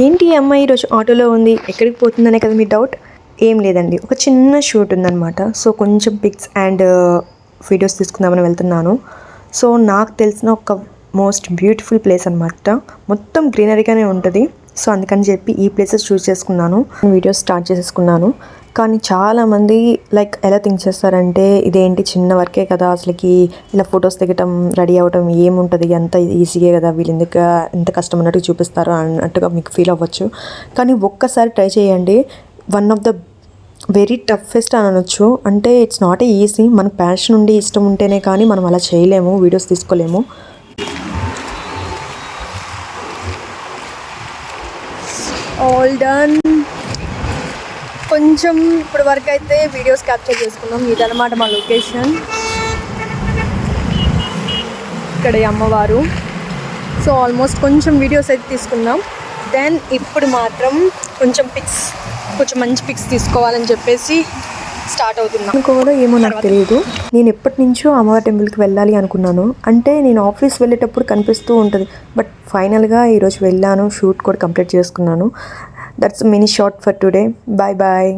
ఏంటి ఈ అమ్మాయి ఈరోజు ఆటోలో ఉంది, ఎక్కడికి పోతుందనే కదా మీ డౌట్. ఏం లేదండి, ఒక చిన్న షూట్ ఉందన్నమాట. సో కొంచెం పిక్స్ అండ్ వీడియోస్ తీసుకుందామని వెళ్తున్నాను. సో నాకు తెలిసిన ఒక మోస్ట్ బ్యూటిఫుల్ ప్లేస్ అనమాట. మొత్తం గ్రీనరీగానే ఉంటుంది. సో అందుకని చెప్పి ఈ ప్లేసెస్ చూస్ చేసుకున్నాను, వీడియోస్ స్టార్ట్ చేసేసుకున్నాను. కానీ చాలామంది లైక్ ఎలా థింక్ చేస్తారంటే, ఇదేంటి చిన్న వర్కే కదా, అసలుకి ఇలా ఫొటోస్ దిగటం రెడీ అవ్వటం ఏముంటుంది, అంత ఈజీయే కదా, వీళ్ళు ఎందుకు ఎంత కష్టం అన్నట్టు చూపిస్తారు అన్నట్టుగా మీకు ఫీల్ అవ్వచ్చు. కానీ ఒక్కసారి ట్రై చేయండి. One of the very toughest అని అనొచ్చు. అంటే ఇట్స్ నాట్ ఏ ఈజీ. మనకు ప్యాషన్ ఉండి ఇష్టం ఉంటేనే కానీ మనం అలా చేయలేము, వీడియోస్ తీసుకోలేము. All done. కొంచెం ఇప్పుడు వరకు అయితే వీడియోస్ క్యాప్చర్ చేసుకున్నాం. ఇదన్నమాట మా లొకేషన్. ఇక్కడ అమ్మవారు. సో ఆల్మోస్ట్ కొంచెం వీడియోస్ అయితే తీసుకున్నాం. దెన్ ఇప్పుడు మాత్రం కొంచెం మంచి పిక్స్ తీసుకోవాలని చెప్పేసి స్టార్ట్ అవుతున్నాం. కూడా ఏమో నాకు తెలియదు. నేను ఎప్పటి నుంచో అమ్మవారి టెంపుల్కి వెళ్ళాలి అనుకున్నాను. అంటే నేను ఆఫీస్ వెళ్ళేటప్పుడు కనిపిస్తూ ఉంటుంది. బట్ ఫైనల్గా ఈరోజు వెళ్ళాను, షూట్ కూడా కంప్లీట్ చేసుకున్నాను. That's a mini shot for today. Bye bye.